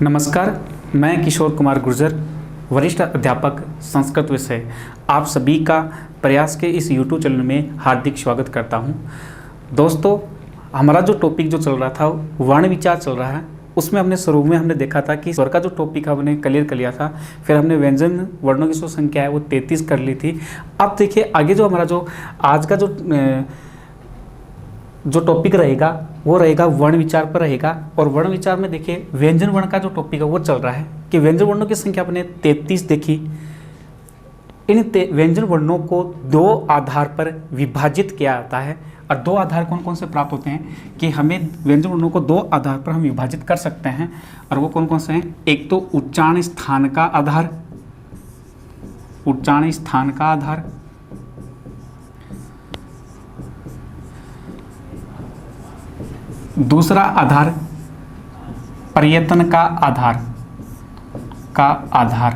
नमस्कार, मैं किशोर कुमार गुर्जर, वरिष्ठ अध्यापक संस्कृत विषय, आप सभी का प्रयास के इस YouTube चैनल में हार्दिक स्वागत करता हूं। दोस्तों, हमारा जो टॉपिक जो चल रहा था वर्ण विचार चल रहा है, उसमें हमने शुरू में हमने देखा था कि स्वर का जो टॉपिक हमने क्लियर कर लिया था। फिर हमने व्यंजन वर्णों की जो संख्या है वो 33 कर ली थी। अब देखिए आगे जो हमारा जो आज का जो टॉपिक रहेगा वो रहेगा वर्ण विचार पर रहेगा। और वर्ण विचार में देखिए व्यंजन वर्ण का जो टॉपिक है वो चल रहा है कि व्यंजन वर्णों की संख्या अपने 33 देखी। इन व्यंजन वर्णों को दो आधार पर विभाजित किया जाता है। और दो आधार कौन कौन से प्राप्त होते हैं कि हमें व्यंजन वर्णों को दो आधार पर हम विभाजित कर सकते हैं, और वो कौन कौन से हैं। एक तो उच्चारण स्थान का आधार, उच्चारण स्थान का आधार, दूसरा आधार प्रयत्न का आधार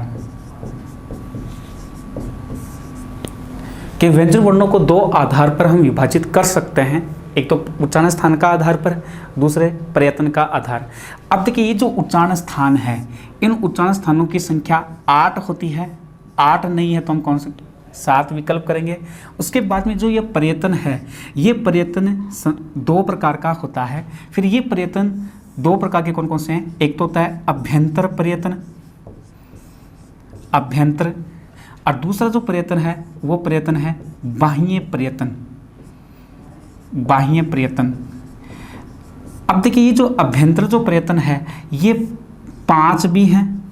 कि व्यंजन वर्णों को दो आधार पर हम विभाजित कर सकते हैं। एक तो उच्चारण स्थान का आधार पर, दूसरे प्रयत्न का आधार। अब देखिए ये जो उच्चारण स्थान है, इन उच्चारण स्थानों की संख्या 8 होती है। 8 नहीं है तो हम कौन से 7 विकल्प करेंगे। उसके बाद में जो ये प्रयत्न है, ये प्रयत्न दो प्रकार का होता है। फिर ये प्रयत्न दो प्रकार के कौन कौन से हैं। एक तो होता है अभ्यंतर प्रयत्न, अभ्यंतर, और दूसरा जो प्रयत्न है वो प्रयत्न है बाह्य प्रयत्न, बाह्य प्रयत्न। अब देखिए ये जो अभ्यंतर जो प्रयत्न है ये 5 भी हैं,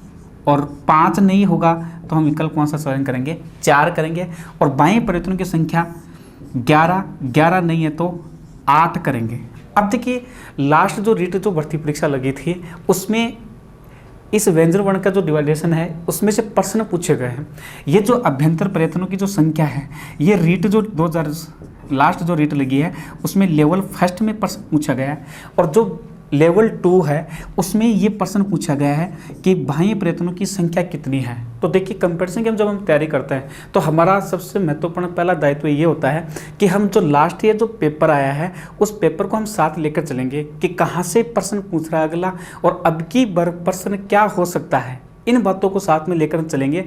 और 5 नहीं होगा तो हम विकल्प कौन सा चयन करेंगे, 4 करेंगे। और बाह्य प्रयत्नों की संख्या 11, 11 नहीं है तो 8 करेंगे। अब देखिए लास्ट जो रीट जो भर्ती परीक्षा लगी थी उसमें इस व्यंजन वर्ण का जो डिवाइडेशन है उसमें से प्रश्न पूछे गए हैं। ये जो अभ्यंतर प्रयत्नों की जो संख्या है, ये रीट जो 2000 लास्ट जो रीट लगी है उसमें लेवल फर्स्ट में प्रश्न पूछा गया है, और जो लेवल 2 है उसमें ये प्रश्न पूछा गया है कि बाह्य प्रयत्नों की संख्या कितनी है। तो देखिए कंपैरिजन की जब हम तैयारी करते हैं तो हमारा सबसे महत्वपूर्ण पहला दायित्व ये होता है कि हम जो लास्ट ईयर जो पेपर आया है उस पेपर को हम साथ लेकर चलेंगे कि कहाँ से प्रश्न पूछ रहा है अगला, और अब की बार प्रश्न क्या हो सकता है। इन बातों को साथ में लेकर चलेंगे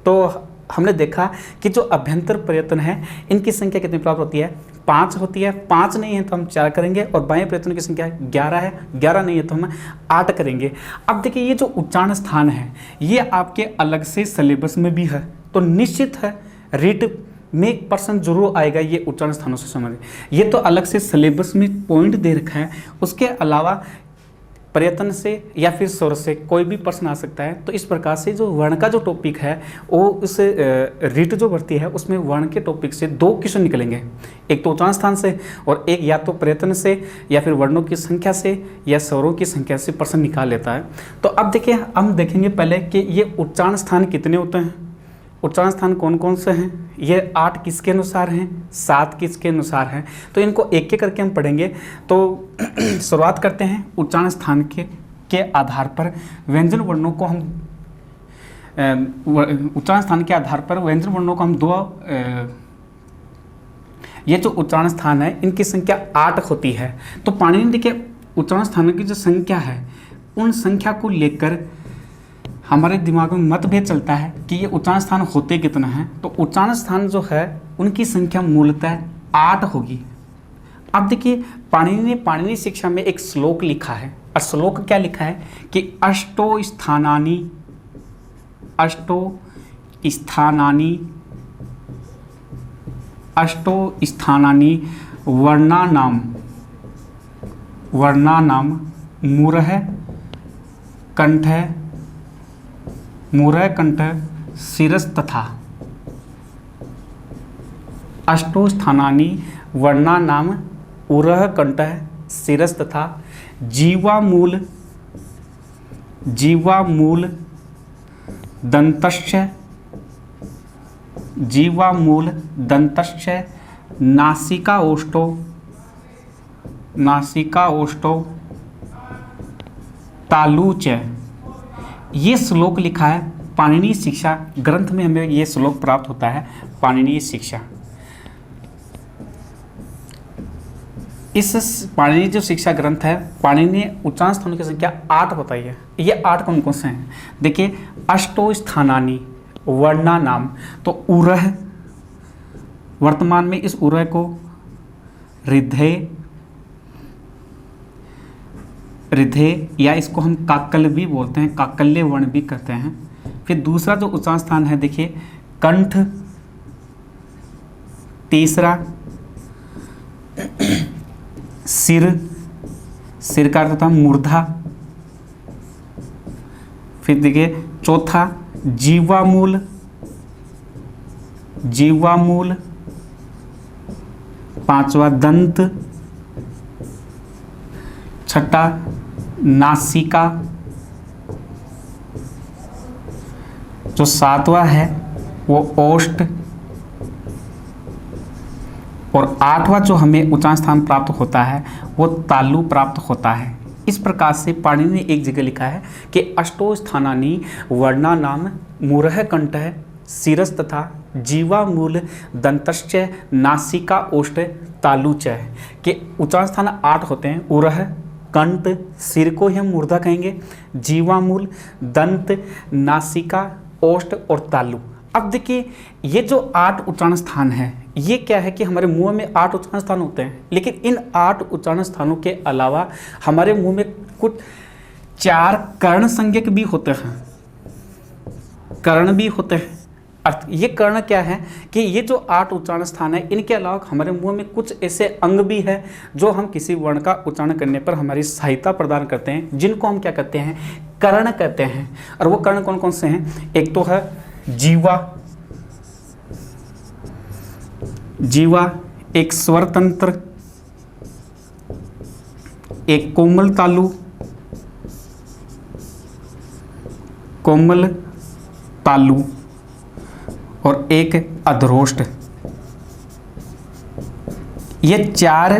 तो हमने देखा कि जो अभ्यंतर प्रयत्न है इनकी संख्या कितनी प्राप्त होती है, 5 होती है। 5 नहीं है तो हम 4 करेंगे, और बाह्य प्रयत्नों की संख्या 11 है, 11 नहीं है तो हम 8 करेंगे। अब देखिए ये जो उच्चारण स्थान है ये आपके अलग से सिलेबस में भी है, तो निश्चित है रीट में एक प्रश्न जरूर आएगा ये उच्चारण स्थानों से संबंधित। ये तो अलग से सिलेबस में पॉइंट दे रखा है, उसके अलावा प्रयत्न से या फिर स्वर से कोई भी प्रश्न आ सकता है। तो इस प्रकार से जो वर्ण का जो टॉपिक है वो उस रीट जो भर्ती है उसमें वर्ण के टॉपिक से 2 क्वेश्चन निकलेंगे। एक तो उच्चारण स्थान से, और एक या तो प्रयत्न से या फिर वर्णों की संख्या से या स्वरों की संख्या से प्रश्न निकाल लेता है। तो अब देखिए हम देखेंगे पहले कि ये उच्चारण स्थान कितने होते हैं, उच्चारण स्थान कौन कौन से हैं। ये 8 किसके अनुसार हैं, 7 किसके अनुसार हैं। तो इनको एक एक करके हम पढ़ेंगे। तो शुरुआत करते हैं उच्चारण स्थान के आधार पर व्यंजन वर्णों को हम उच्चारण स्थान के आधार पर व्यंजन वर्णों को हम ये जो उच्चारण स्थान है इनकी संख्या 8 होती है। तो पाणिनि ने देखिए उच्चारण स्थानों की जो संख्या है उन संख्या को लेकर हमारे दिमाग में मतभेद चलता है कि ये उच्चारण स्थान होते कितना है। तो उच्चारण स्थान जो है उनकी संख्या मूलतः 8 होगी। अब देखिए पाणिनि ने पाणिनि शिक्षा में एक श्लोक लिखा है, और श्लोक क्या लिखा है कि अष्टो स्थानानि वर्णानाम मूरः कंठ शिरस तथा। अष्टो स्थानानि वर्णानाम उरः कंठ शिरस तथा जीवामूल दन्तश्च नासिका ओष्ठो तालु च। ये श्लोक लिखा है पाणिनीय शिक्षा ग्रंथ में, हमें ये श्लोक प्राप्त होता है पाणिनीय शिक्षा। इस पाणिनि जो शिक्षा ग्रंथ है, पाणिनि ने उच्चारण स्थानों की संख्या 8 बताई है। ये 8 कौन कौन से हैं? देखिए, अष्टो स्थानानि वर्णा नाम, तो उरह, वर्तमान में इस उरह को रिधे या इसको हम काकल भी बोलते हैं, काकल्य वर्ण भी कहते हैं। फिर दूसरा जो उच्चारण स्थान है, देखिए कंठ, तीसरा सिर का अर्थ होता है मूर्धा, फिर देखिए चौथा जीवामूल, पांचवा दंत, छठा नासिका, जो सातवां है वो ओष्ठ, और आठवां जो हमें उच्चारण स्थान प्राप्त होता है वो तालु प्राप्त होता है। इस प्रकार से पाणिनि ने एक जगह लिखा है कि अष्टो स्थानानि वर्णा नाम मूरह कंठः शिरस तथा जीवामूल दंतश्च नासिका ओष्ठ तालु च, के उच्चारण स्थान 8 होते हैं। उरह, कंठ, सिर को ही हम मूर्धा कहेंगे, जीवामूल, दंत, नासिका, ओष्ठ और तालु। अब देखिए, ये जो 8 उच्चारण स्थान है, ये क्या है कि हमारे मुंह में 8 उच्चारण स्थान होते हैं, लेकिन इन 8 उच्चारण स्थानों के अलावा हमारे मुंह में कुछ 4 कर्ण संज्ञक भी होते हैं, कर्ण भी होते हैं। अर्थ ये कर्ण क्या है कि ये जो 8 उच्चारण स्थान है, इनके अलावा हमारे मुंह में कुछ ऐसे अंग भी है जो हम किसी वर्ण का उच्चारण करने पर हमारी सहायता प्रदान करते हैं, जिनको हम क्या कहते हैं? कर्ण कहते हैं। और वो कर्ण कौन कौन से हैं? एक तो है जीवा, एक स्वर तंत्र, एक कोमल तालु और एक अधरोष्ठ। ये 4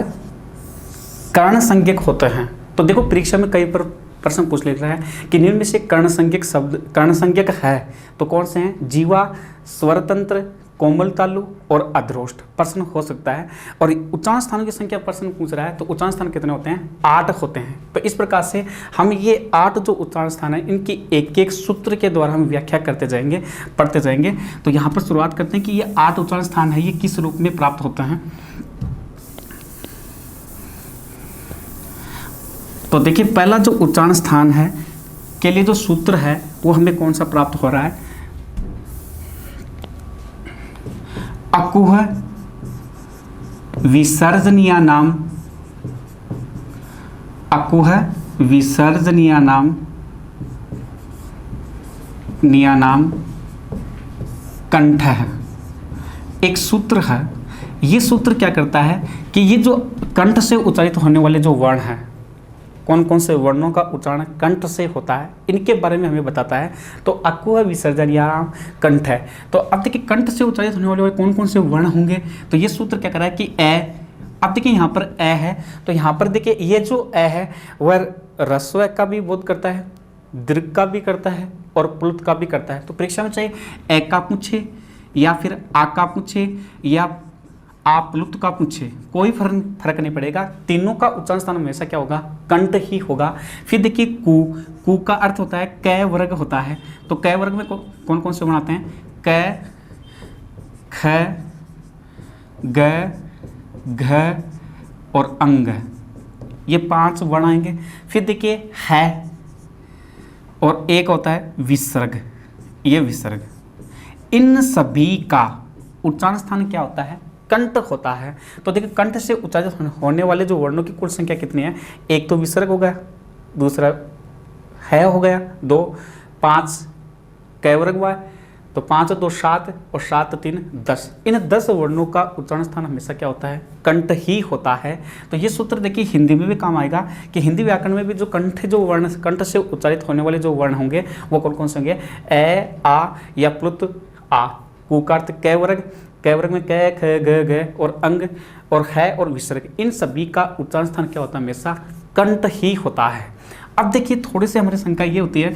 कर्ण संज्ञक होते हैं। तो देखो, परीक्षा में कई पर प्रश्न पूछ लिख रहा है कि निम्न में से कर्ण संज्ञक है तो कौन से हैं? जीवा, स्वरतंत्र, कोमल तालु और अधरोष्ठ प्रश्न हो सकता है। और उच्चारण स्थानों की संख्या प्रश्न पूछ रहा है तो उच्चारण स्थान कितने होते हैं? 8 होते हैं। तो इस प्रकार से हम ये 8 जो उच्चारण स्थान है, इनकी एक एक सूत्र के द्वारा हम व्याख्या करते जाएंगे, पढ़ते जाएंगे। तो यहाँ पर शुरुआत करते हैं कि ये 8 उच्चारण स्थान है, ये किस रूप में प्राप्त होते हैं। तो देखिए, पहला जो उच्चारण स्थान है के लिए जो सूत्र है वो हमें कौन सा प्राप्त हो रहा है? अकुह विसर्जनीय नाम, अकुह विसर्जनीय नाम कंठ है। एक सूत्र है, ये सूत्र क्या करता है कि ये जो कंठ से उच्चारित होने वाले जो वर्ण हैं, कौन कौन से वर्णों का उच्चारण कंठ से होता है, इनके बारे में हमें बताता है। तो अकुह विसर्जनीयानाम कंठ है। तो अब देखिए, कंठ से उच्चारित होने वाले कौन कौन से वर्ण होंगे? तो ये सूत्र क्या कर रहा है कि ए, अब देखिए यहाँ पर ए है, तो यहाँ पर देखिए ये जो ए है वह ह्रस्व का भी बोध करता है, दीर्घ का भी करता है और प्लुत का भी करता है। तो परीक्षा में चाहे ए का पूछे या फिर आ का पूछे या आप लुप्त का पूछे, कोई फर्क नहीं पड़ेगा, तीनों का उच्चारण स्थान हमेशा क्या होगा? कंठ ही होगा। फिर देखिए, कु का अर्थ होता है कै वर्ग होता है। तो कै वर्ग में कौन कौन से वर्ण आते हैं? कै, ख, ग, घ और अंग, ये 5 वर्ण आएंगे। फिर देखिए है, और एक होता है विसर्ग, ये विसर्ग। इन सभी का उच्चारण स्थान क्या होता है? कंठ होता है। तो देखिए, कंठ से उच्चारित होने वाले जो वर्णों की कुल संख्या कितनी है? एक तो विसर्ग हो गया, दूसरा है हो गया 2, 5 कै वर्ग हुआ, तो 5 2 7 और 7 3 10। इन 10 वर्णों का उच्चारण स्थान हमेशा क्या होता है? कंठ ही होता है। तो ये सूत्र देखिए हिंदी में भी काम आएगा कि हिंदी व्याकरण में भी जो कंठ से उच्चारित होने वाले जो वर्ण होंगे वो कौन कौन से होंगे? ए, आ या प्लुत आ। कु का अर्थ कै वर्ग में कै, ख, ग, घ और अंग और है और विसर्ग, इन सभी का उच्चारण स्थान क्या होता है? हमेशा कंठ ही होता है। अब देखिए, थोड़ी सी हमारी शंका ये होती है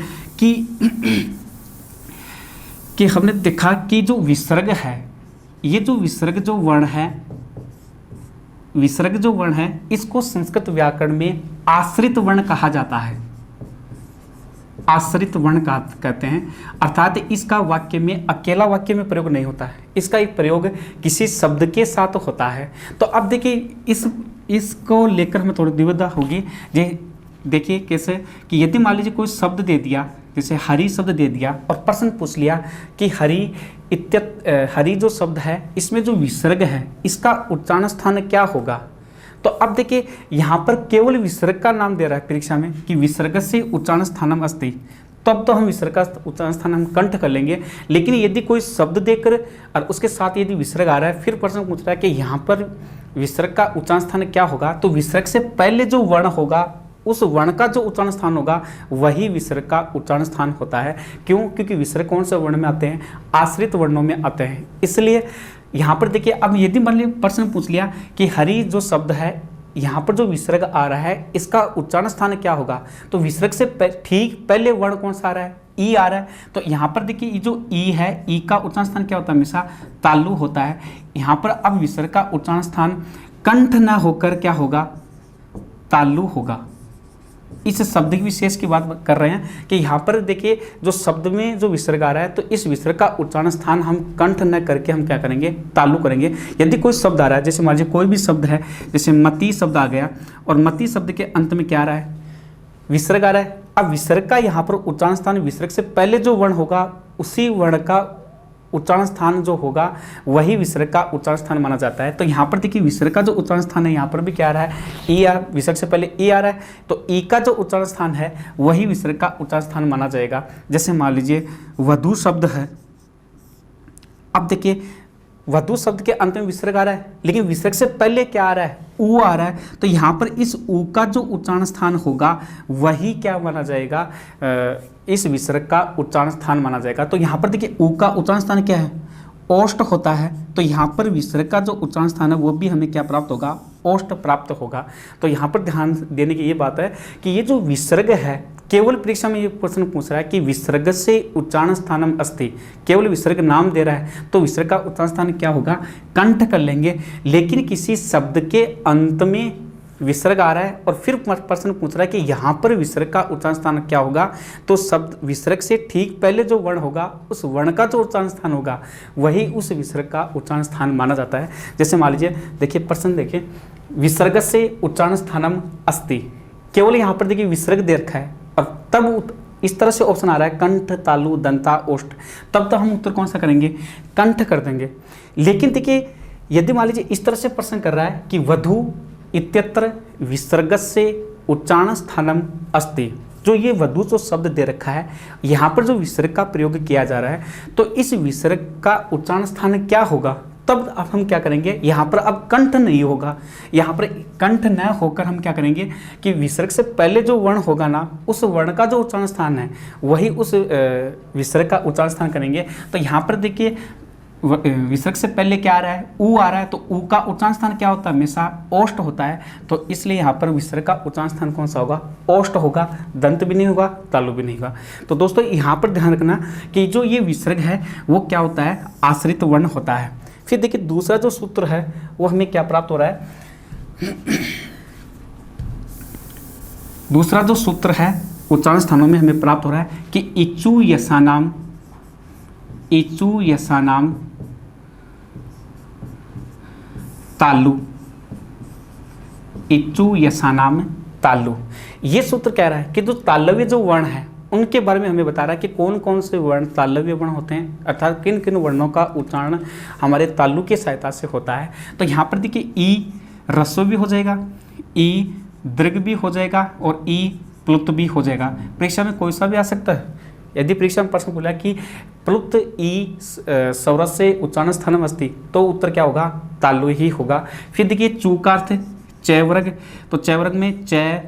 कि हमने देखा कि जो विसर्ग है, ये जो विसर्ग जो वर्ण है विसर्ग जो वर्ण है इसको संस्कृत व्याकरण में आश्रित वर्ण कहा जाता है, आश्रित वर्ण कहते हैं। अर्थात इसका वाक्य में, अकेला वाक्य में प्रयोग नहीं होता है, इसका एक प्रयोग किसी शब्द के साथ होता है। तो अब देखिए इसको लेकर हमें थोड़ी दुविधा होगी। देखिए कैसे कि यदि मान लीजिए कोई शब्द दे दिया, जैसे हरि शब्द दे दिया और प्रश्न पूछ लिया कि हरि जो शब्द है इसमें जो विसर्ग है इसका उच्चारण स्थान क्या होगा। तो अब देखिए यहाँ पर केवल विसर्ग का नाम दे रहा है परीक्षा में कि विसर्ग से उच्चारण स्थानम अस्ति, तब तो हम विसर्ग का उच्चारण स्थान हम कंठ कर लेंगे। लेकिन यदि कोई शब्द देकर और उसके साथ यदि विसर्ग आ रहा है, फिर प्रश्न पूछ रहा है कि यहाँ पर विसर्ग का उच्चारण स्थान क्या होगा, तो विसर्ग से पहले जो वर्ण होगा उस वर्ण का जो उच्चारण स्थान होगा वही विसर्ग का उच्चारण स्थान होता है। क्यों? क्योंकि विसर्ग कौन से वर्ण में आते हैं? आश्रित वर्णों में आते हैं। इसलिए यहाँ पर देखिए, अब यदि मान लीजिए प्रश्न पूछ लिया कि हरि जो शब्द है यहाँ पर जो विसर्ग आ रहा है इसका उच्चारण स्थान क्या होगा, तो विसर्ग से ठीक पहले वर्ण कौन सा आ रहा है? ई आ रहा है। तो यहाँ पर देखिए ये जो ई है, ई का उच्चारण स्थान क्या होता है? हमेशा तालु होता है। यहाँ पर अब विसर्ग का उच्चारण स्थान कंठ न होकर क्या होगा? तालु होगा। इस शब्द विशेष की बात कर रहे हैं कि यहाँ पर देखिए जो शब्द में जो विसर्ग आ रहा है तो इस विसर्ग का उच्चारण स्थान हम कंठ न करके हम क्या करेंगे? तालु करेंगे। यदि कोई शब्द आ रहा है, जैसे मान लीजिए कोई भी शब्द है, जैसे मति शब्द आ गया और मति शब्द के अंत में क्या आ रहा है? विसर्ग आ रहा है। अब विसर्ग का यहाँ पर उच्चारण स्थान, विसर्ग से पहले जो वर्ण होगा उसी वर्ण का उच्चारण स्थान जो होगा वही विसर्ग का उच्चारण स्थान माना जाता है। तो यहाँ पर देखिए विसर्ग का जो उच्चारण स्थान है यहाँ पर भी क्या आ रहा है? ई आ, विसर्ग से पहले ई आ रहा है, तो ई का जो उच्चारण स्थान है वही विसर्ग का उच्चारण स्थान माना जाएगा। जैसे मान लीजिए वधु शब्द है, अब देखिए वधु शब्द के अंत में विसर्ग आ रहा है, लेकिन विसर्ग से पहले क्या आ रहा है? ऊ आ रहा है। तो यहाँ पर इस ऊ का जो उच्चारण स्थान होगा वही क्या माना जाएगा? इस विसर्ग का उच्चारण स्थान माना जाएगा। तो यहाँ पर देखिए ऊ का उच्चारण स्थान क्या है? ओष्ठ होता है। तो यहाँ पर विसर्ग का जो उच्चारण स्थान है वो भी हमें क्या प्राप्त होगा? ओष्ठ प्राप्त होगा। तो यहाँ पर ध्यान देने की ये बात है कि ये जो विसर्ग है, केवल परीक्षा में ये प्रश्न पूछ रहा है कि विसर्ग से उच्चारण स्थानम अस्ति, केवल विसर्ग नाम दे रहा है तो विसर्ग का उच्चारण स्थान क्या होगा? कंठ कर लेंगे। लेकिन किसी शब्द के अंत में विसर्ग आ रहा है और फिर प्रश्न पूछ रहा है कि यहाँ पर विसर्ग का उच्चारण स्थान क्या होगा, तो शब्द विसर्ग से ठीक पहले जो वर्ण होगा उस वर्ण का जो उच्चारण स्थान होगा वही उस विसर्ग का उच्चारण स्थान माना जाता है। जैसे मान लीजिए देखिए प्रश्न देखिए, विसर्ग से उच्चारण स्थानम अस्ति, केवल यहाँ पर देखिए विसर्ग दे रखा है और तब इस तरह से ऑप्शन आ रहा है कंठ, तालु, दंता, ओष्ठ, तब तो हम उत्तर कौन सा करेंगे? कंठ कर देंगे। लेकिन देखिए यदि मान लीजिए इस तरह से प्रश्न कर रहा है कि वधु इत्यत्र विसर्गस्य उच्चारण स्थानम अस्ति, जो ये वधु जो शब्द दे रखा है यहाँ पर जो विसर्ग का प्रयोग किया जा रहा है तो इस विसर्ग का उच्चारण स्थान क्या होगा? तब अब हम क्या करेंगे? यहाँ पर अब कंठ नहीं होगा, यहाँ पर कंठ न होकर हम क्या करेंगे कि विसर्ग से पहले जो वर्ण होगा ना उस वर्ण का जो उच्चारण स्थान है वही उस विसर्ग का उच्चारण स्थान करेंगे। तो यहाँ पर देखिए विसर्ग से पहले क्या आ रहा है? ऊ आ रहा है। तो ऊ का उच्चारण स्थान क्या होता है? हमेशा ओष्ठ होता है। तो इसलिए यहाँ पर विसर्ग का उच्चारण स्थान कौन सा होगा? ओष्ठ होगा। दंत भी नहीं होगा, तालु भी नहीं होगा। तो दोस्तों यहाँ पर ध्यान रखना कि जो ये विसर्ग है वो क्या होता है? आश्रित वर्ण होता है। फिर देखिए दूसरा जो सूत्र है वो हमें क्या प्राप्त हो रहा है? दूसरा जो सूत्र है उच्चारण स्थानों में हमें प्राप्त हो रहा है कि इचु यसानाम तालु, इचु यसानाम तालु। ये सूत्र कह रहा है कि जो तालव्य जो वर्ण है उनके बारे में हमें बता रहा है कि कौन कौन से वर्ण तालव्य वर्ण होते हैं, अर्थात किन किन वर्णों का उच्चारण हमारे तालु की सहायता से होता है। तो यहाँ पर देखिए ई ह्रस्व भी हो जाएगा, ई दीर्घ भी हो जाएगा और ई प्लुत भी हो जाएगा। परीक्षा में कोई सा भी आ सकता है। यदि परीक्षा में प्रश्न बोला कि प्लुत ई सौरस से उच्चारण स्थानम अस्ति, तो उत्तर क्या होगा? तालु ही होगा। फिर देखिए चू का अर्थ चय वर्ग, तो चय वर्ग में चय,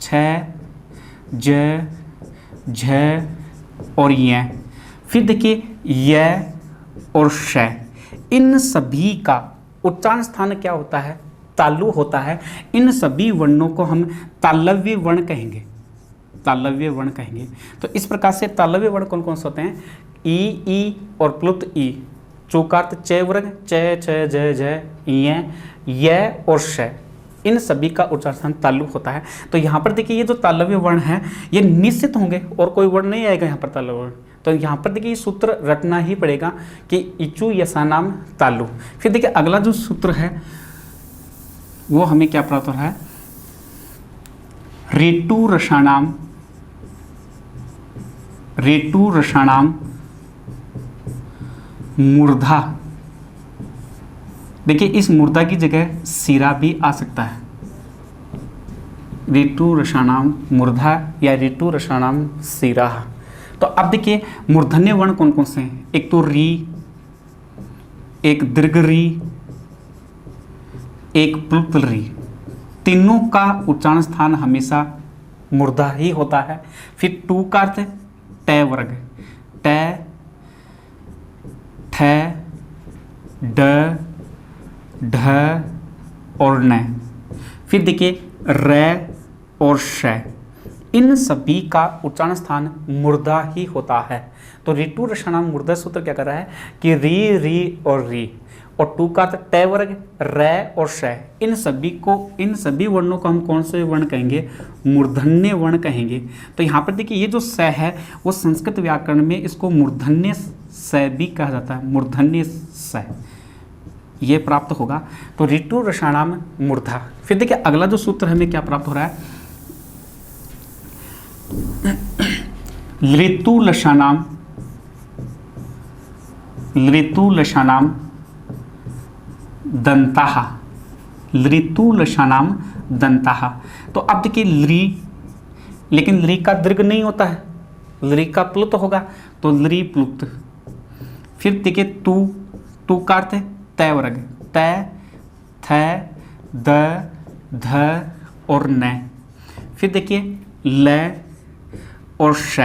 छ, ज, झ और य। फिर देखिए य और श, इन सभी का उच्चारण स्थान क्या होता है? तालु होता है। इन सभी वर्णों को हम तालव्य वर्ण कहेंगे, तालव्य वर्ण कहेंगे। तो इस प्रकार से तालव्य वर्ण कौन कौन से होते हैं? ई, ई और प्लुत ई, चूकार्थ च वर्ग च छ ज झ य और श, इन सभी का उच्चारण तालु होता है। तो यहाँ पर देखिए ये जो तालव्य वर्ण है ये निश्चित होंगे और कोई वर्ण नहीं आएगा यहाँ पर तालव्य वर्ण। तो यहाँ पर देखिए सूत्र रटना ही पड़ेगा कि इचु यसानाम तालु। फिर देखिए अगला जो सूत्र है वो हमें क्या प्राप्त हो रहा है, रेटु रसाणाम मूर्धा। देखिए इस मूर्धा की जगह सिरा भी आ सकता है, रेटु रसाणाम मूर्धा या रेटु रसाणाम सिरा। तो अब देखिए मूर्धन्य वर्ण कौन कौन से हैं, एक तो री, एक दीर्घ री, एक प्लुत री, तीनों का उच्चारण स्थान हमेशा मूर्धा ही होता है। फिर टू का अर्थ ट वर्ग, ट ठ ड ढ और न। फिर देखिए र और श, इन सभी का उच्चारण स्थान मूर्धा ही होता है। तो ऋतु रसाणाम मूर्धा सूत्र क्या कर रहा है कि री और री और टू का ट वर्ग र और श, इन सभी वर्णों को हम कौन से वर्ण कहेंगे, मूर्धन्य वर्ण कहेंगे। तो यहाँ पर देखिए ये जो स है वो संस्कृत व्याकरण में इसको मूर्धन्य स भी कहा जाता है, मूर्धन्य स ये प्राप्त होगा। तो ऋतु रसाणाम मूर्धा। फिर देखिए अगला जो सूत्र हमें क्या प्राप्त हो रहा है, ऋतु लशानाम दंताः, ऋतु लशानाम दंताः। तो अब देखिए ली, लेकिन ली का दीर्घ नहीं होता है, ली का प्लुत होगा तो ली प्लुत। फिर देखिए तू का अर्थ है तय वर्ग, तय थ द ध और न। फिर देखिए ल और श,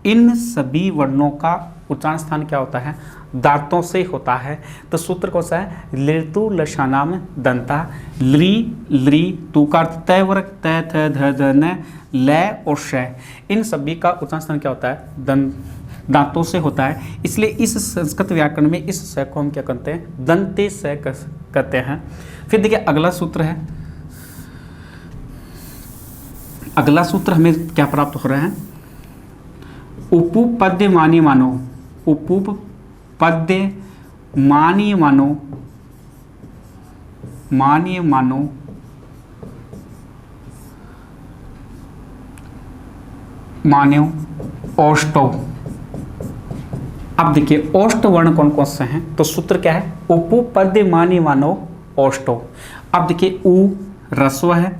इन सभी वर्णों का उच्चारण स्थान क्या होता है, दांतों से होता है। तो सूत्र कौन सा है, ऋतु लशानाम दंता, ली तू का अर्थ तय वर्ग, तय थ ध ध न, ल और श, इन सभी का उच्चारण स्थान क्या होता है, दांतों से होता है। इसलिए इस संस्कृत व्याकरण में इस स को हम क्या करते हैं, दंते स कहते हैं। फिर देखिए अगला सूत्र है, अगला सूत्र हमें क्या प्राप्त हो रहा है, उपपद्य मानी मानो, उपपद्य मानी मानो, मानिए मानो मान्यो औष्टौ। अब देखिए औष्ट वर्ण कौन कौन से हैं, तो सूत्र क्या है, उपपद्य मानी मानो औष्टौ। अब देखिए उ रस्व है,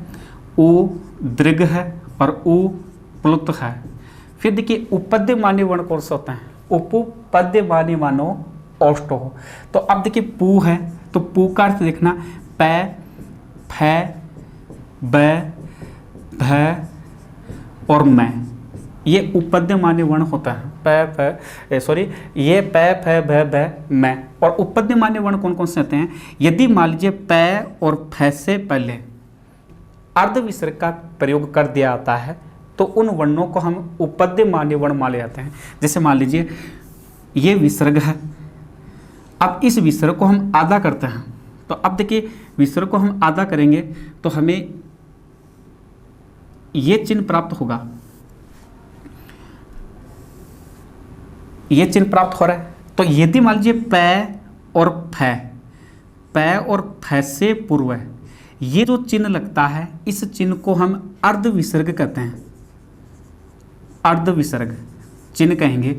उ दीर्घ है और उ प्लुत है। फिर देखिए उपपद्य मानी वर्ण कौन से होते हैं, उपपद्य मानी मानो औष्टौ। तो अब देखिए पू है, तो पू का अर्थ देखना प फ ब भ और मैं, ये उपपद्य मान्य वर्ण होता है। ये प फ भ भ मैं। और उपपद्य मान्य वर्ण कौन कौन से होते हैं, यदि मान लीजिए प और फ से पहले अर्ध विसर्ग का प्रयोग कर दिया जाता है तो उन वर्णों को हम उपपद्य मान्य वर्ण माने जाते हैं। जैसे मान लीजिए ये विसर्ग है, अब इस विसर्ग को हम आधा करते हैं, तो अब देखिए विसर्ग को हम आधा करेंगे तो हमें ये चिन्ह प्राप्त होगा, ये चिन्ह प्राप्त हो रहा है। तो यदि मान लीजिए प और फ से पूर्व है, ये जो चिन्ह लगता है इस चिन्ह को हम अर्ध विसर्ग कहते हैं, अर्ध विसर्ग चिन्ह कहेंगे।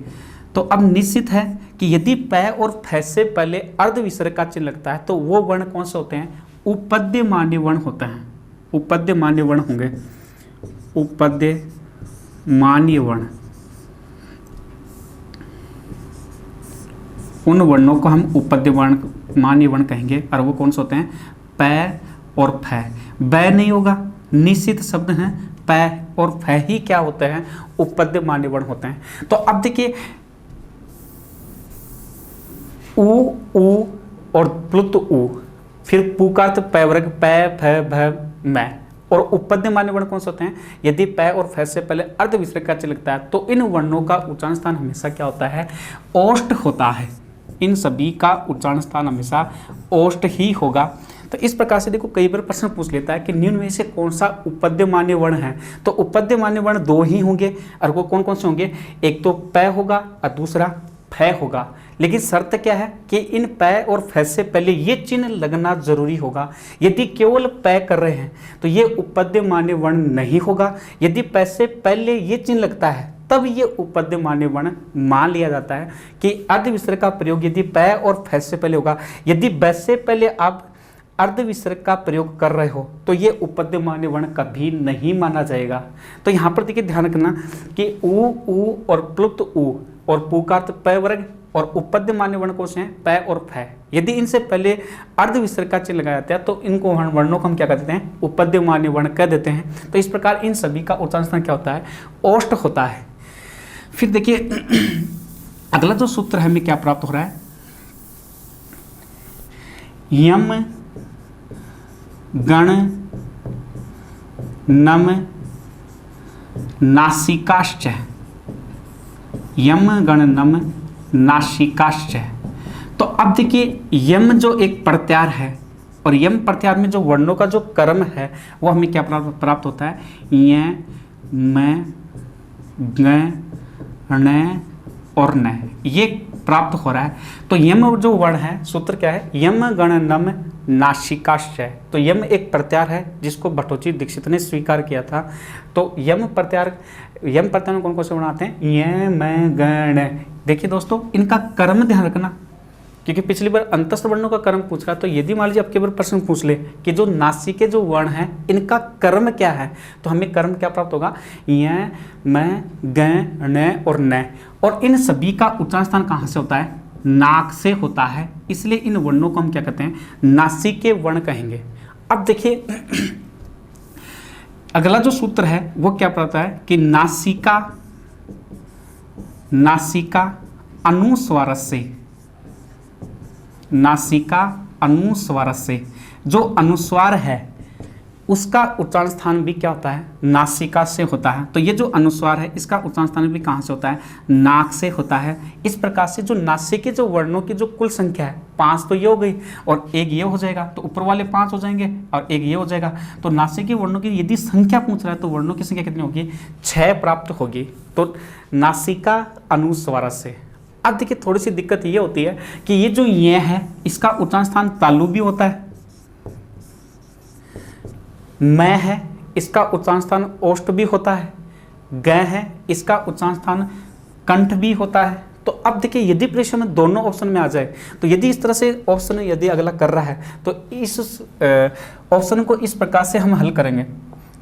तो अब निश्चित है कि यदि प और फ से पहले अर्ध विसर्ग का चिन्ह लगता है तो वो वर्ण कौन से होते हैं, उपपद्य मान्य वर्ण होते हैं, उपपद्य मान्य वर्ण होंगे, उपपद्य मान्य वर्ण। उन वर्णों को हम उपपद्य वर्ण मान्य वर्ण कहेंगे और वो कौन से होते हैं, प और फ। ब नहीं होगा, निश्चित शब्द हैं, प और फ ही क्या होते हैं, उपपद्य मान्य वर्ण होते हैं। तो अब देखिए उ और प्लुत उ, फिर पू का अर्थ प वर्ग प फ भ मैं। और उपपद्य मान्य वर्ण कौन से होते हैं, यदि प और फ से पहले अर्ध विसर्ग का चिन्ह लगता है तो इन वर्णों का उच्चारण स्थान हमेशा क्या होता है, ओष्ठ होता है। इन सभी का उच्चारण स्थान हमेशा ओष्ठ ही होगा। तो इस प्रकार से देखो कई बार प्रश्न पूछ लेता है कि निम्न में से कौन सा उपपद्यमान्य वर्ण है। तो उपपद्यमान्य वर्ण दो ही होंगे, और वो कौन कौन से होंगे, एक तो प होगा और दूसरा फ होगा। लेकिन शर्त क्या है कि इन प और फ से पहले ये चिन्ह लगना जरूरी होगा। यदि केवल प कर रहे हैं तो ये उपपद्यमान्य वर्ण नहीं होगा। यदि प से पहले ये चिन्ह लगता है तब ये उपपद्यमान्य वर्ण मान लिया जाता है कि अर्ध विसर्ग का प्रयोग यदि प और फ से पहले होगा। यदि ब से पहले आप अर्ध विसर्ग का प्रयोग कर रहे हो तो ये उपपद्यमान्य वर्ण कभी नहीं माना जाएगा। तो यहाँ पर देखिए ध्यान रखना कि उ और प्लुप्त उ और पु का अर्थ प वर्ग और उपपद्यमान्य वर्ण कौन से हैं, प और फ। यदि इनसे पहले अर्ध विसर्ग का चिन्ह लगाया जाता है तो इनको वर्णों को हम क्या कर देते हैं, उपपद्यमान्य वर्ण कह देते हैं। तो इस प्रकार इन सभी का उच्चारण स्थान क्या होता है, ओष्ठ होता है। फिर देखिए अगला जो सूत्र है हमें क्या प्राप्त हो रहा है, यम गण नम नासिकाश्च, यम गण नम नासिकाश्च। तो अब देखिए यम जो एक प्रत्यार है और यम प्रत्यार में जो वर्णों का जो क्रम है वो हमें क्या प्राप्त होता है, य म ग ण और न, ये प्राप्त हो रहा है। तो यम जो वर्ण है सूत्र क्या है, यम गण नम नासिकाश्च। तो यम एक प्रत्यार है जिसको भट्टोजी दीक्षित ने स्वीकार किया था। तो यम प्रत्यार में कौन कौन से वर्ण आते हैं, य म ग ण। देखिए दोस्तों इनका क्रम ध्यान रखना, क्योंकि पिछली बार अंतस्थ वर्णों का क्रम पूछ रहा। तो यदि मान लीजिए आपके बार प्रश्न पूछ ले कि जो नासिके जो वर्ण हैं इनका क्रम क्या है, तो हमें क्रम क्या प्राप्त होगा, य म ग ण और न। और इन सभी का उच्चारण स्थान कहाँ से होता है, नाक से होता है। इसलिए इन वर्णों को हम क्या कहते हैं, नासिके वर्ण कहेंगे। अब देखिए अगला जो सूत्र है वो क्या पता है कि नासिका अनुस्वार से, नासिका अनुस्वार से, जो अनुस्वार है उसका उच्चारण स्थान भी क्या होता है, नासिका से होता है। तो ये जो अनुस्वार है इसका उच्चारण स्थान भी कहाँ से होता है, नाक से होता है। इस प्रकार से जो नासिके जो वर्णों की जो कुल संख्या है 5 तो ये हो गई और एक ये हो जाएगा, तो ऊपर वाले 5 हो जाएंगे और एक ये हो जाएगा। तो नासिके वर्णों की यदि संख्या पूछ रहा है तो वर्णों की संख्या कितनी होगी, 6 प्राप्त होगी। तो नासिका अनुस्वार से। अब देखिए थोड़ी सी दिक्कत ये होती है कि ये जो ये है इसका उच्चारण स्थान तालु भी होता है, मैं है इसका उच्चारण स्थान ओष्ठ भी होता है, ग है इसका उच्चारण स्थान कंठ भी होता है। तो अब देखिए यदि परीक्षा में दोनों ऑप्शन में आ जाए, तो यदि इस तरह से ऑप्शन यदि अगला कर रहा है तो इस ऑप्शन को इस प्रकार से हम हल करेंगे।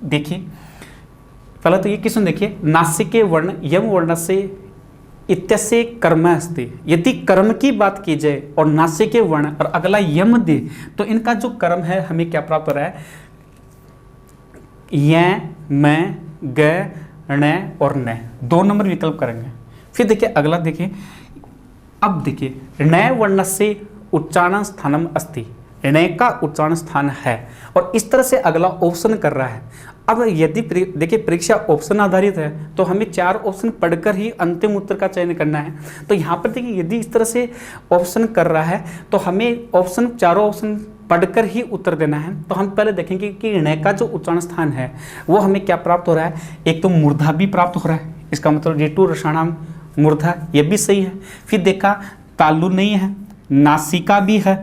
देखिए पहले तो ये क्वेश्चन देखिए, नासिके वर्ण यम वर्ण से इत्यस्य कर्म अस्ति। यदि कर्म की बात की जाए और नासिके वर्ण और अगला यम दे तो इनका जो कर्म है हमें क्या प्राप्त हो रहा है, य मैं ग ण और न, 2 नंबर विकल्प करेंगे। फिर देखिए अगला देखिए, अब देखिए ण वर्ण से उच्चारण स्थानम अस्ति, ण का उच्चारण स्थान है और इस तरह से अगला ऑप्शन कर रहा है। अब यदि देखिए परीक्षा ऑप्शन आधारित है तो हमें 4 ऑप्शन पढ़कर ही अंतिम उत्तर का चयन करना है। तो यहाँ पर देखिए यदि इस तरह से ऑप्शन कर रहा है तो हमें चारों ऑप्शन पढ़कर ही उत्तर देना है। तो हम पहले देखेंगे कि ण का जो उच्चारण स्थान है वो हमें क्या प्राप्त हो रहा है, एक तो मूर्धा भी प्राप्त हो रहा है, इसका मतलब ऋतु रसाणाम मूर्धा, ये भी सही है। फिर देखा तालु नहीं है, नासिका भी है,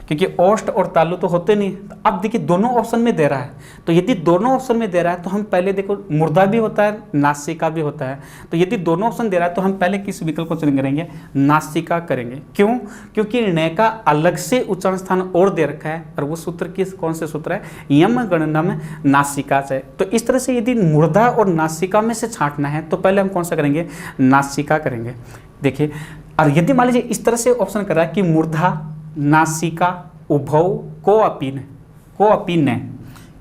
क्योंकि ओष्ठ और तालु तो होते नहीं। तो अब देखिए दोनों ऑप्शन में दे रहा है, तो यदि दोनों ऑप्शन में दे रहा है तो हम पहले देखो मूर्धा भी होता है, नासिका भी होता है। तो यदि दोनों ऑप्शन दे रहा है तो हम पहले किस विकल्प को चयन करेंगे, नासिका करेंगे। क्यों, क्योंकि ण का अलग से उच्चारण स्थान और दे रखा है और वो सूत्र कौन से सूत्र है, यम गणनम नासिका से। तो इस तरह से यदि मूर्धा और नासिका में से छांटना है तो पहले हम कौन सा करेंगे, नासिका करेंगे। देखिए और यदि मान लीजिए इस तरह से ऑप्शन कर रहा है कि मूर्धा नासिका उभौ को अपी न,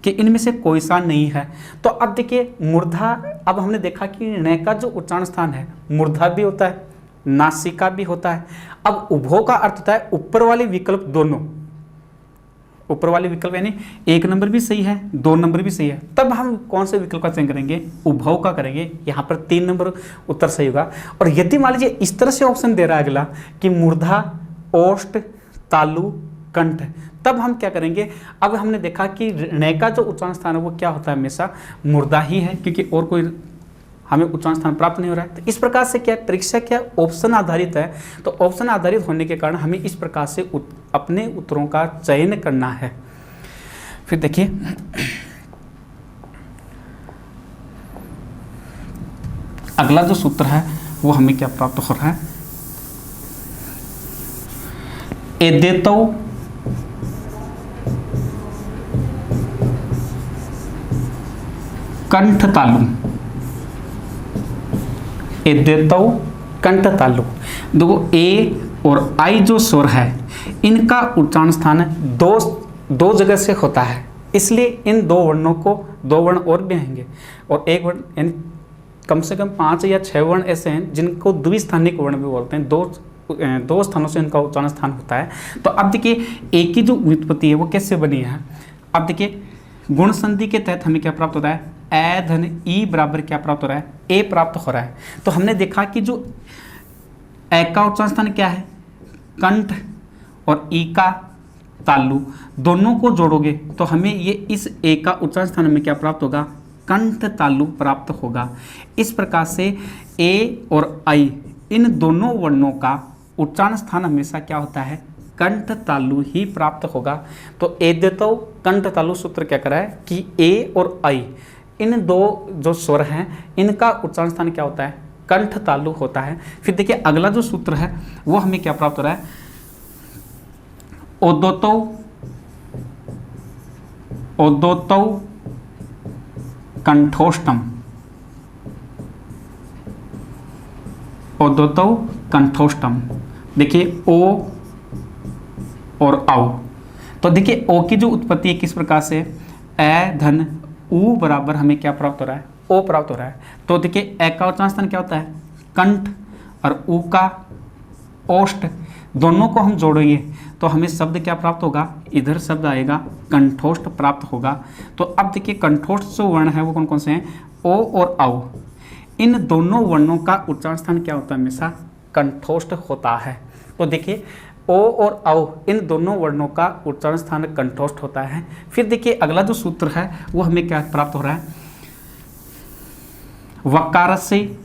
कि इनमें से कोई सा नहीं है। तो अब देखिए मूर्धा, अब हमने देखा कि ण का जो उच्चारण स्थान है मूर्धा भी होता है, नासिका भी होता है। अब उभौ का अर्थ होता है ऊपर वाले विकल्प दोनों, ऊपर वाले विकल्प यानी 1 नंबर भी सही है, 2 नंबर भी सही है। तब हम कौन से विकल्प का चयन करेंगे, उभौ का करेंगे। यहाँ पर 3 नंबर उत्तर सही होगा। और यदि मान लीजिए इस तरह से ऑप्शन दे रहा है अगला कि मूर्धा ओष्ठ, तालु, कंठ। तब हम क्या करेंगे, अब हमने देखा कि ण का जो उच्चारण स्थान है वो क्या होता है, हमेशा मुर्दा ही है, क्योंकि और कोई हमें उच्चारण स्थान प्राप्त नहीं हो रहा है। तो इस प्रकार से क्या परीक्षा क्या ऑप्शन आधारित है, तो ऑप्शन आधारित होने के कारण हमें इस प्रकार से अपने उत्तरों का चयन करना है। फिर देखिए अगला जो सूत्र है वो हमें क्या प्राप्त हो रहा है, एदेतो कंठ तालु, एदेतो कंठ तालु। देखो ए और आई जो स्वर है इनका उच्चारण स्थान दो जगह से होता है, इसलिए इन दो वर्णों को, दो वर्ण और भी रहेंगे और एक वर्ण, यानी कम से कम 5 या 6 वर्ण ऐसे हैं जिनको द्विस्थानिक वर्ण भी बोलते हैं, दो स्थानों से इनका उच्चारण स्थान होता है। तो अब देखिए ए की जो व्युत्पत्ति है वो कैसे बनी है। अब देखिए गुण संधि के तहत हमें क्या प्राप्त होता है, ए धन ई बराबर क्या प्राप्त हो रहा है, ए प्राप्त हो रहा है। तो हमने देखा कि जो ए का उच्चारण स्थान क्या है, कंठ, और ई का तालु, दोनों को जोड़ोगे तो हमें ये इस ए का उच्चारण स्थान में क्या प्राप्त होगा, कंठ तालु प्राप्त होगा। इस प्रकार से ए और आई इन दोनों वर्णों का उच्चारण स्थान हमेशा क्या होता है, कंठ तालु ही प्राप्त होगा। तो एदेतो कंठ तालु सूत्र क्या करा है कि ए और आई इन दो जो स्वर हैं इनका उच्चारण स्थान क्या होता है, कंठ तालु होता है। फिर देखिए अगला जो सूत्र है वो हमें क्या प्राप्त हो रहा है, ओदोतो ओदोतो कंठोष्टम, ओदोतो कंठोष्टम। देखिए ओ और औ, तो देखिए ओ की जो उत्पत्ति है किस प्रकार से, ए धन उ बराबर हमें क्या प्राप्त हो रहा है, ओ प्राप्त हो रहा है। तो देखिए ए का उच्चारण स्थान क्या होता है, कंठ, और उ का ओष्ठ, दोनों को हम जोड़ेंगे तो हमें शब्द क्या प्राप्त होगा, इधर शब्द आएगा कंठोष्ठ प्राप्त होगा। तो अब देखिए कंठोष्ठ जो वर्ण है वो कौन कौन से हैं, ओ और औ, इन दोनों वर्णों का उच्चारण स्थान क्या होता है, हमेशा कंठोष्ठ होता है। तो देखिए ओ और औ इन दोनों वर्णों का उच्चारण स्थान कंठोष्ठ होता है। फिर देखिए अगला जो सूत्र है वो हमें क्या प्राप्त हो रहा है, वकार से,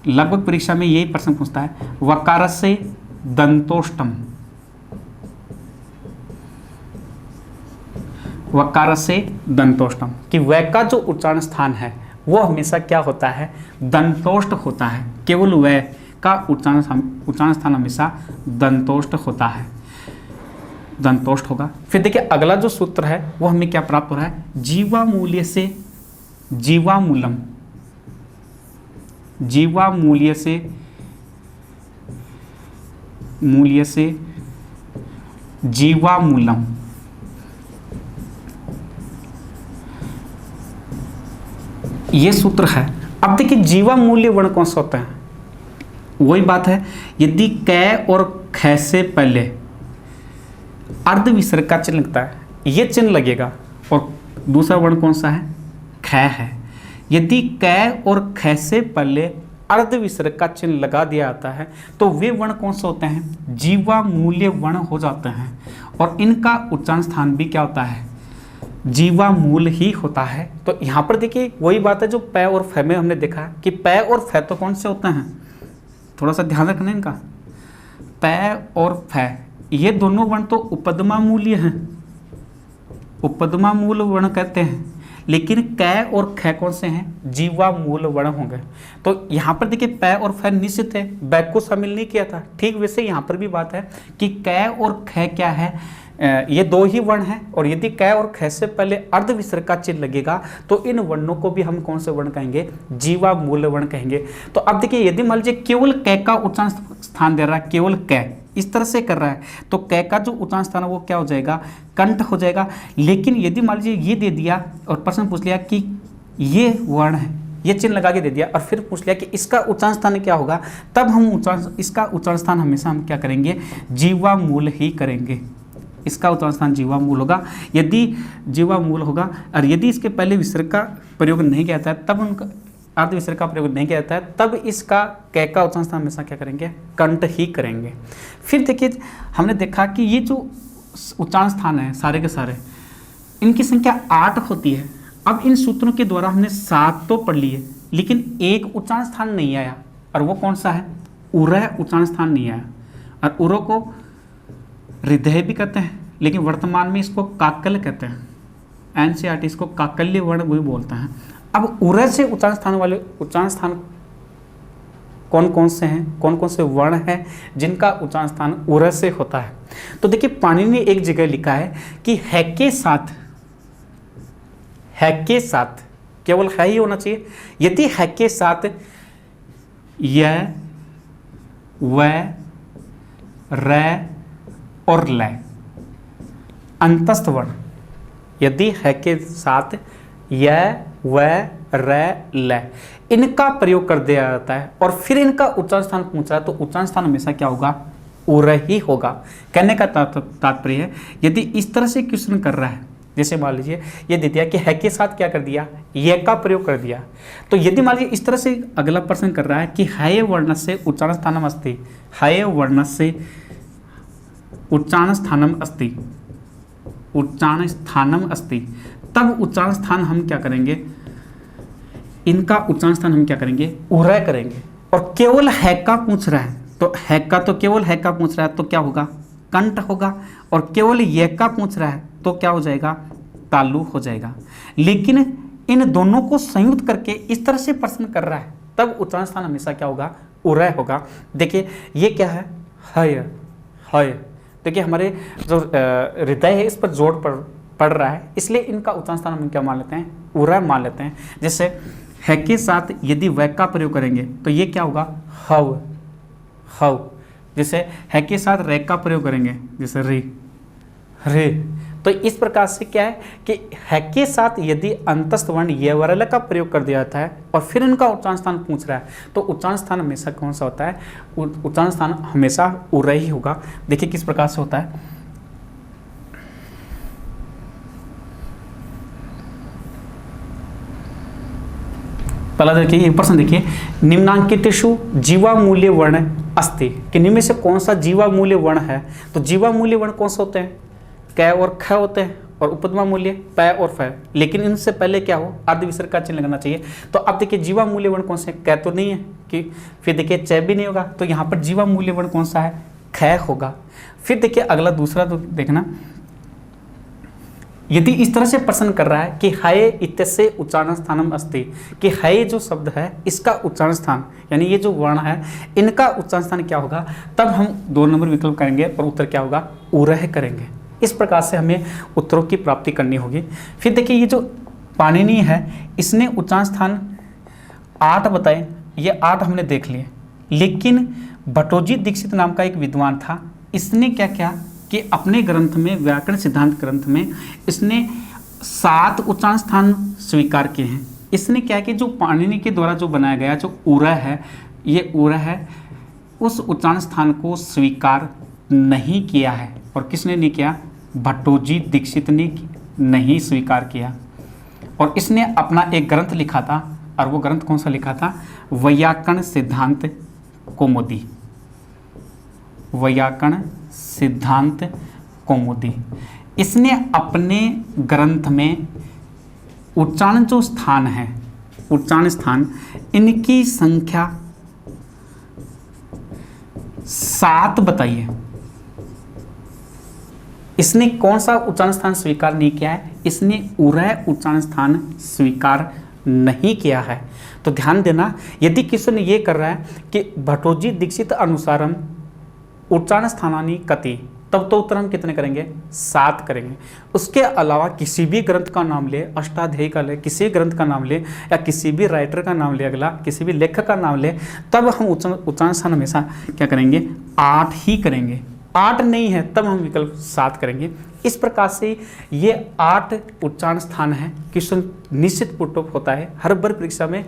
लगभग परीक्षा में यही प्रश्न पूछता है, वकार से दंतोष्टम, वकार से दंतोष्टम, कि व का जो उच्चारण स्थान है वो हमेशा क्या होता है, दंतोष्ठ होता है। केवल व का उच्चारण स्थान हमेशा दंतोष्ठ होता है, दंतोष्ठ होगा। फिर देखिए अगला जो सूत्र है वो हमें क्या प्राप्त हो रहा है, जीवामूल्य से जीवामूलम, जीवामूल्य से मूल्य से जीवामूलम। ये सूत्र है। अब देखिए जीवामूल्य वर्ण कौन सा होता है, वही बात है, यदि कै और ख से पहले अर्ध विसर्ग का चिन्ह लगता है, ये चिन्ह लगेगा, और दूसरा वर्ण कौन सा है, ख है। यदि कै और ख से पहले अर्ध विसर्ग का चिन्ह लगा दिया जाता है तो वे वर्ण कौन से होते हैं, जीवामूल्य वर्ण हो जाते हैं, और इनका उच्चारण स्थान भी क्या होता है, जीवामूल ही होता है। तो यहाँ पर देखिए वही बात है जो पै और फै में हमने देखा कि पै और फै तो कौन से होते हैं, थोड़ा सा ध्यान रखना इनका, पै और फै ये दोनों वर्ण तो उपपदमामूल्य हैं, उपपदमामूल वर्ण कहते हैं, लेकिन कै और ख कौन से हैं, जीवामूल वर्ण होंगे। तो यहाँ पर देखिए पै और फै निश्चित है, बैक को शामिल नहीं किया था। ठीक वैसे यहाँ पर भी बात है कि कै और ख क्या है, ये दो ही वर्ण हैं, और यदि कै और ख से पहले अर्ध विसर्ग का चिन्ह लगेगा तो इन वर्णों को भी हम कौन से वर्ण कहेंगे, जीवामूल वर्ण कहेंगे। तो अब देखिए यदि मान लीजिए केवल कै का उच्चारण स्थान दे रहा है, केवल कै इस तरह से कर रहा है, तो कै का जो उच्चारण स्थान है वो क्या हो जाएगा, कंठ हो जाएगा। लेकिन यदि मान लीजिए ये दे दिया और प्रश्न पूछ लिया कि ये वर्ण है, ये चिन्ह लगा के दे दिया, और फिर पूछ लिया कि इसका उच्चारण स्थान क्या होगा, तब हम इसका उच्चारण स्थान हमेशा हम क्या करेंगे, जीवामूल ही करेंगे। इसका उच्चारण स्थान जीवामूल होगा। यदि जीवामूल होगा और यदि इसके पहले विसर्ग का प्रयोग नहीं किया जाता है तब उनका अर्ध विसर्ग का प्रयोग नहीं किया जाता है, तब इसका कै का उच्चारण स्थान हमेशा क्या करेंगे, कंठ ही करेंगे। फिर देखिए हमने देखा कि ये जो उच्चारण स्थान है सारे के सारे, इनकी संख्या 8 होती है। अब इन सूत्रों के द्वारा हमने 7 तो पढ़ लिए, लेकिन एक उच्चारण स्थान नहीं आया, और वो कौन सा है, उरह उच्चारण स्थान नहीं आया। और उरो को हृदय भी कहते हैं, लेकिन वर्तमान में इसको काकल कहते हैं। एनसीईआरटी इसको काकल्य वर्ण भी बोलते हैं। अब उरह से उच्चारण स्थान वाले उच्चारण स्थान कौन कौन से हैं, कौन कौन से वर्ण हैं जिनका उच्चारण स्थान उरह से होता है। तो देखिए पाणिनि ने एक जगह लिखा है कि है के साथ केवल है ही होना चाहिए। यदि है के साथ य, व, र और ल अंतस्थ वर्ण, यदि है के साथ य, व, र, ल इनका प्रयोग कर दिया जाता है और फिर इनका उच्चारण स्थान पूछा है, तो उच्चारण स्थान हमेशा क्या होगा, उरह ही होगा। कहने का तात्पर्य है, यदि इस तरह से क्वेश्चन कर रहा है, जैसे मान लीजिए ये दे दिया कि है के साथ क्या कर दिया, ये का प्रयोग कर दिया, तो यदि मान लीजिए इस तरह से अगला प्रश्न कर रहा है कि है वर्ण से उच्चारण स्थानम अस्ति, है वर्ण से उच्चारण स्थानम अस्ति, उच्चारण स्थानम अस्ति, तब उच्चारण स्थान हम क्या करेंगे, इनका उच्चारण स्थान हम क्या करेंगे, उरह करेंगे। और केवल है का पूछ रहा है, तो है का तो केवल है का पूछ रहा है तो क्या होगा, कंठ होगा। और केवल ये का पूछ रहा है तो क्या हो जाएगा, तालु हो जाएगा। लेकिन इन दोनों को संयुक्त करके इस तरह से प्रश्न कर रहा है, तब उच्चारण स्थान हमेशा क्या होगा, उरह होगा। देखिए ये क्या है, हय। देखिए हमारे जो हृदय है इस पर जोड़ पड़ रहा है, इसलिए इनका उच्चारण स्थान हम क्या मान लेते हैं, उरह मान लेते हैं। जैसे है के साथ यदि वै का प्रयोग करेंगे तो ये क्या होगा, हव। जैसे है के साथ रे का प्रयोग करेंगे, जैसे रे। तो इस प्रकार से क्या है कि है के साथ यदि अंतस्थ वर्ण ये वरल का प्रयोग कर दिया जाता है और फिर इनका उच्चारण स्थान पूछ रहा है, तो उच्चारण स्थान हमेशा कौन सा होता है, उच्चारण स्थान हमेशा उरह ही होगा। देखिए किस प्रकार से होता है, पहला देखिए ये प्रश्न देखिए, निम्नांकितेषु जीवामूल्य वर्ण अस्ति, कि निम्न में से कौन सा जीवामूल्य वर्ण है। तो जीवामूल्य वर्ण कौन सा होते हैं, कै और ख होते हैं, और उपपद मूल्य पै और फै, लेकिन इनसे पहले क्या हो, अर्ध विसर्ग का चिन्ह लगाना चाहिए। तो अब देखिए जीवामूल्य वर्ण कौन से, कै तो नहीं है, कि फिर देखिए चय भी नहीं होगा, तो यहाँ पर जीवामूल्य वर्ण कौन सा है, ख होगा। फिर देखिए अगला दूसरा तो देखना, यदि इस तरह से प्रश्न कर रहा है कि हय इत्यस्य उच्चारण स्थानम अस्ति, कि हय जो शब्द है इसका उच्चारण स्थान, यानी ये जो वर्ण है इनका उच्चारण स्थान क्या होगा, तब हम 2 नंबर विकल्प करेंगे और उत्तर क्या होगा, उरह करेंगे। इस प्रकार से हमें उत्तरों की प्राप्ति करनी होगी। फिर देखिए ये जो पाणिनि है इसने उच्चारण स्थान 8 बताए, ये 8 हमने देख लिए, लेकिन भट्टोजी दीक्षित नाम का एक विद्वान था, इसने क्या किया कि अपने ग्रंथ में, व्याकरण सिद्धांत ग्रंथ में इसने 7 उच्चारण स्थान स्वीकार किए हैं। इसने क्या कि जो पाणिनि के द्वारा जो बनाया गया जो उरह है, ये उरह है, उस उच्चारण स्थान को स्वीकार नहीं किया है। और किसने नहीं किया, भट्टोजी दीक्षित ने नहीं स्वीकार किया। और इसने अपना एक ग्रंथ लिखा था, और वो ग्रंथ कौन सा लिखा था, वैयाकरण सिद्धांत कौमुदी, वैयाकरण सिद्धांत कौमुदी। इसने अपने ग्रंथ में उच्चारण जो स्थान है, उच्चारण स्थान, इनकी संख्या 7 बताई है। इसने कौन सा उच्चारण स्थान स्वीकार नहीं किया है, इसने उरह उच्चारण स्थान स्वीकार नहीं किया है। तो ध्यान देना, यदि किसी ने ये कर रहा है कि भट्टोजी दीक्षित अनुसारम उच्चारण स्थानानि कति, तब तो उत्तर हम कितने करेंगे, 7 करेंगे। उसके अलावा किसी भी ग्रंथ का नाम ले, अष्टाध्यायी का ले, किसी ग्रंथ का नाम ले, या किसी भी राइटर का नाम ले, अगला किसी भी लेखक का नाम ले, तब हम उच्चारण स्थान हमेशा क्या करेंगे, 8 ही करेंगे। 8 नहीं है तब हम विकल्प 7 करेंगे। इस प्रकार से ये 8 उच्चारण स्थान है। क्वेश्चन निश्चित पुट ऑफ होता है हर बार परीक्षा में,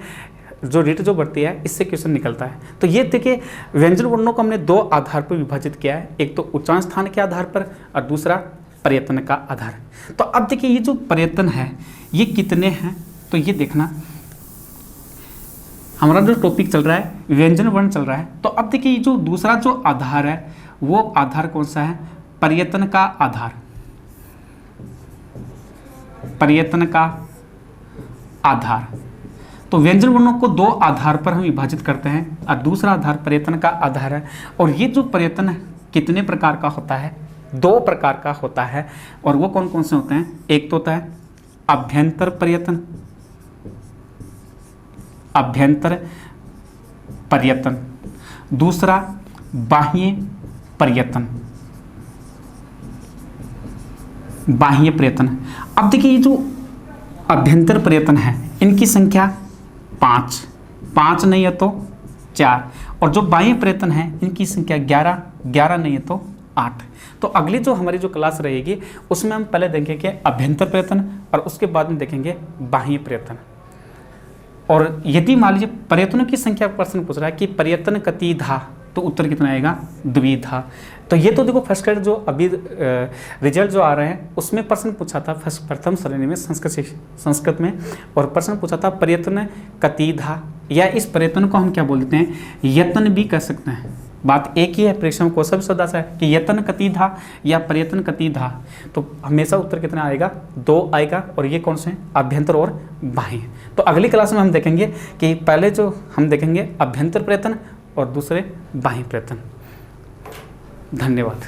जो रेट जो बढ़ती है इससे क्वेश्चन निकलता है। तो ये देखिए व्यंजन वर्णों को हमने 2 आधार पर विभाजित किया है, एक तो उच्चारण स्थान के आधार पर और दूसरा प्रयत्न का आधार। तो अब देखिए ये जो प्रयत्न है ये कितने हैं, तो ये देखना हमारा जो टॉपिक चल रहा है व्यंजन वर्ण चल रहा है। तो अब देखिए जो दूसरा जो आधार है वो आधार कौन सा है? प्रयत्न का आधार, प्रयत्न का आधार। तो व्यंजन वर्णों को दो आधार पर हम विभाजित करते हैं और दूसरा आधार प्रयत्न का आधार है। और ये जो प्रयत्न कितने प्रकार का होता है? दो प्रकार का होता है। और वो कौन कौन से होते हैं? एक तो होता है अभ्यंतर प्रयत्न, अभ्यंतर प्रयत्न, दूसरा बाह्य प्रयत्न, बाह्य प्रयत्न। अब देखिए ये जो अभ्यंतर प्रयत्न है इनकी संख्या 5, 5 नहीं है तो 4, और जो बाह्य प्रयत्न है इनकी संख्या 11, 11 नहीं है तो 8। तो अगली जो हमारी जो क्लास रहेगी उसमें हम पहले देखेंगे अभ्यंतर प्रयत्न और उसके बाद में देखेंगे बाह्य प्रयत्न। और यदि मान लीजिए प्रयत्नों की संख्या प्रश्न पूछ रहा है कि प्रयत्न कतिधा, तो उत्तर कितना आएगा? द्विधा। तो ये तो देखो फर्स्ट ग्रेड जो अभी रिजल्ट जो आ रहे हैं उसमें प्रश्न पूछा था प्रथम श्रेणी में संस्कृत में, और प्रश्न पूछा था प्रयत्न कतिधा, या इस प्रयत्न को हम क्या बोलते हैं? यत्न भी कह सकते हैं। बात एक ही है, परिश्रम कौशल सदा से है कि यत्न कतिधा या प्रयत्न कतिधा। तो हमेशा उत्तर कितना आएगा? 2 आएगा। और ये कौन से हैं? अभ्यंतर और बाह्य। तो अगली क्लास में हम देखेंगे कि पहले जो हम देखेंगे अभ्यंतर प्रयत्न और दूसरे बाह्य प्रयत्न। धन्यवाद।